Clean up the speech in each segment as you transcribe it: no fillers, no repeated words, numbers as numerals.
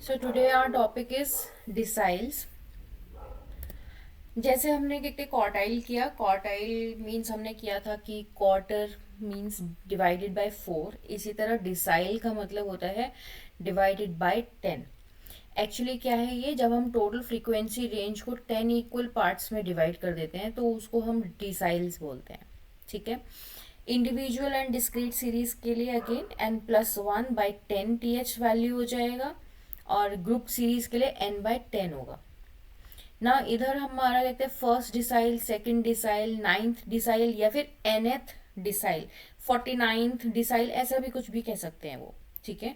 So today our topic is deciles. जैसे हमने कितने क्वार्टाइल किया, क्वार्टाइल मीन्स हमने किया था कि क्वार्टर मीन्स डिवाइडेड बाय 4। इसी तरह डिसाइल का मतलब होता है डिवाइडेड बाय 10। एक्चुअली क्या है ये, जब हम टोटल फ्रीक्वेंसी रेंज को 10 इक्वल पार्ट्स में डिवाइड कर देते हैं तो उसको हम डिसाइल्स बोलते हैं। ठीक है। इंडिविजुअल एंड डिस्क्रीट सीरीज के लिए अगेन n+1/10 th वैल्यू हो जाएगा और ग्रुप सीरीज के लिए n/10 होगा ना। इधर हमारा कहते हैं first decile, second decile, ninth decile या फिर nth डिसाइल, 49th डिसाइल, ऐसा भी कुछ भी कह सकते हैं वो। ठीक है।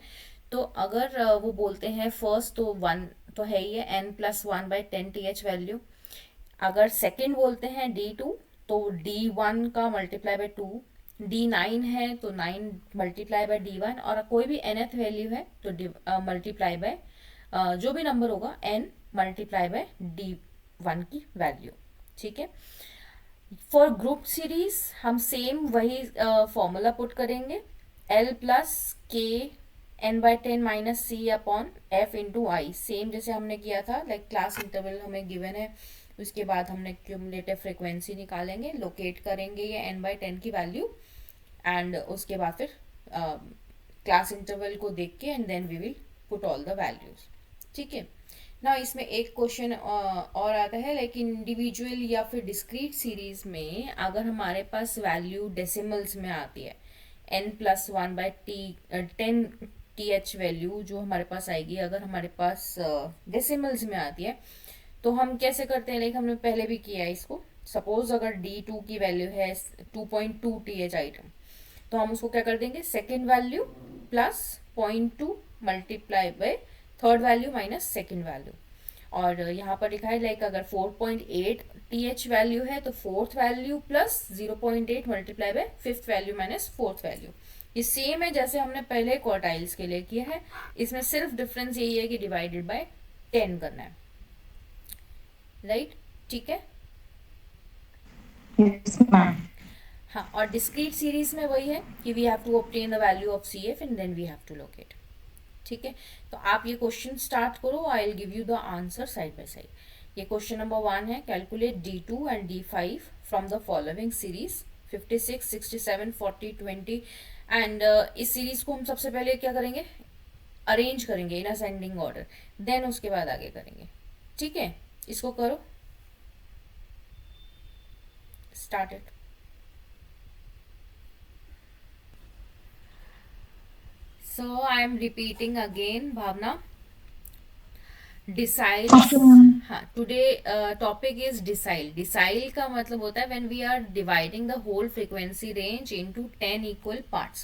तो अगर वो बोलते हैं फर्स्ट तो 1 तो है ही है n+1/10 th वैल्यू। अगर सेकंड बोलते हैं D2 तो D1 का मल्टीप्लाई बाय 2, D9 है तो 9 मल्टीप्लाई बाय D1 और कोई भी nth वैल्यू है तो मल्टीप्लाई बाय जो भी नंबर होगा n मल्टीप्लाई बाय D1 की वैल्यू। ठीक है। फॉर ग्रुप सीरीज हम सेम वही फॉर्मूला पुट करेंगे, L+k n/10 - c/f/i, सेम जैसे हमने किया था। लाइक क्लास इंटरवल हमें गिवन है, उसके बाद हमने क्यूमुलेटिव फ्रिक्वेंसी निकालेंगे, लोकेट करेंगे ये n/10 की वैल्यू एंड उसके बाद फिर क्लास इंटरवल को देख के and then we will put all the values. ठीक है ना। इसमें एक क्वेश्चन और आता है, लाइक इंडिविजुअल या फिर डिस्क्रीट सीरीज में अगर हमारे पास वैल्यू डेसिमल्स में आती है, n+1/10 th वैल्यू जो हमारे पास आएगी अगर हमारे पास डेसिमल्स में आती है तो हम कैसे करते हैं, लाइक हमने पहले भी किया है इसको। सपोज अगर D2 की वैल्यू है 2.2 th आइटम तो हम उसको क्या कर देंगे, second value plus 0.2 multiply by third value minus second value. और यहाँ पर लिखा है लाइक अगर 4.8 th वैल्यू है तो fourth value plus 0.8 multiply by fifth value minus fourth value. ये सेम है जैसे हमने पहले क्वार्टाइल्स के लिए किया है, इसमें सिर्फ डिफरेंस यही है कि डिवाइडेड बाय 10 करना है। राइट। ठीक है। Yes, ma'am. हाँ, और डिस्क्रीट सीरीज में वही है कि we have to obtain the value of C F and then we have to locate. ठीक है। तो आप ये क्वेश्चन स्टार्ट करो, I will give you the answer side by side. ये क्वेश्चन नंबर 1 है, calculate D2 and D5 from the following series 56, 67, 40, 20 and इस series को हम सबसे पहले क्या करेंगे, अरेंज करेंगे इन असेंडिंग ऑर्डर, देन उसके बाद आगे करेंगे। ठीक है। इसको करो, start it. So I am repeating again, Bhavna. Deciles. Okay, ma'am. हाँ, today topic is decile. Decile का मतलब होता है when we are dividing the whole frequency range into 10 equal parts.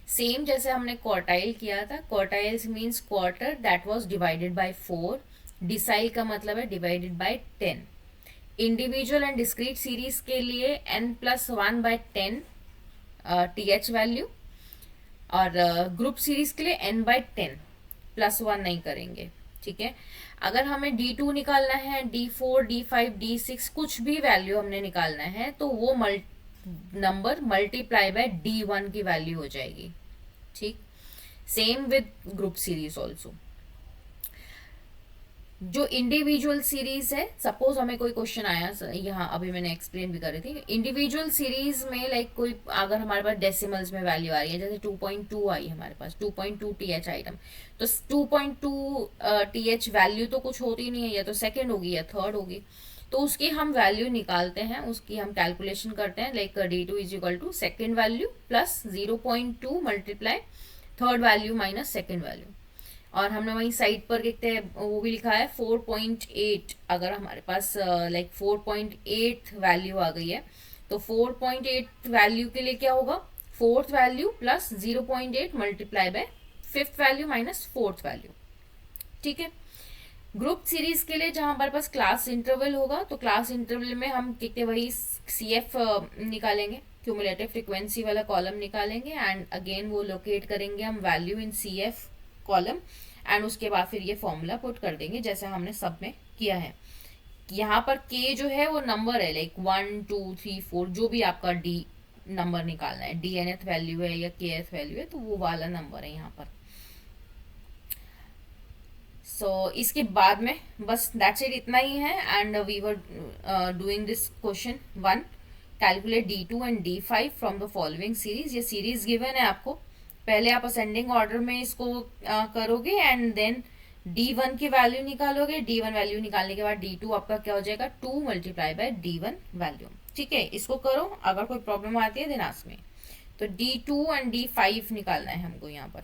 Same जैसे हमने क्वार्टाइल किया था, quartiles means quarter that was divided by 4। Decile का मतलब है divided by 10। Individual and discrete series के लिए n+1/10 th वैल्यू और ग्रुप सीरीज के लिए n/10 +1 नहीं करेंगे। ठीक है। अगर हमें D2 निकालना है, D4, D5, D6 कुछ भी वैल्यू हमने निकालना है तो वो नंबर मल्टीप्लाई बाय D1 की वैल्यू हो जाएगी। ठीक। Same with group series also. जो इंडिविजुअल सीरीज है, सपोज हमें कोई क्वेश्चन आया यहाँ अभी मैंने एक्सप्लेन भी कर रही थी, इंडिविजुअल सीरीज में लाइक कोई अगर हमारे पास डेसिमल्स में वैल्यू आ रही है, जैसे 2.2 आई हमारे पास 2.2 th आइटम, तो 2.2 th वैल्यू तो कुछ होती नहीं है, या तो सेकेंड होगी या थर्ड होगी, तो उसकी हम वैल्यू निकालते हैं, उसकी हम कैलकुलेशन करते हैं। Like D2 is equal to second value plus 0.2 multiply third value minus second value. और हमने वहीं साइड पर देखते हैं वो भी लिखा है 4.8। अगर हमारे पास लाइक 4.8 वैल्यू आ गई है तो 4.8 वैल्यू के लिए क्या होगा, fourth value plus 0.8 multiply by fifth value minus fourth value. ठीक है। ग्रुप सीरीज के लिए जहां हमारे पास क्लास इंटरवल होगा तो क्लास इंटरवल में हम कितने वही सी एफ निकालेंगे, क्यूमुलेटिव फ्रिक्वेंसी वाला कॉलम निकालेंगे एंड अगेन वो लोकेट करेंगे हम value in C F column and उसके बाद फिर ये फॉर्मूला पुट कर देंगे जैसे हमने सब में किया है। यहाँ पर k जो है वो नंबर है, लाइक 1 2 3 4 जो भी आपका d नंबर निकालना है, d nth वैल्यू है या k th वैल्यू है तो वो वाला नंबर है यहाँ पर। इसके बाद में बस दैट्स इट, इतना ही है। And we were doing this question 1, calculate D2 and D5 from the following series. ये सीरीज गिवन है आपको, पहले आप असेंडिंग ऑर्डर में इसको करोगे एंड देन D1 की वैल्यू निकालोगे। D1 वैल्यू निकालने के बाद D2 आपका क्या हो जाएगा, 2 मल्टीप्लाई बाय D1 वैल्यू। ठीक है, इसको करो, अगर कोई प्रॉब्लम आती है देन आस्क मी। तो D2 एंड D5 निकालना है हमको यहाँ पर।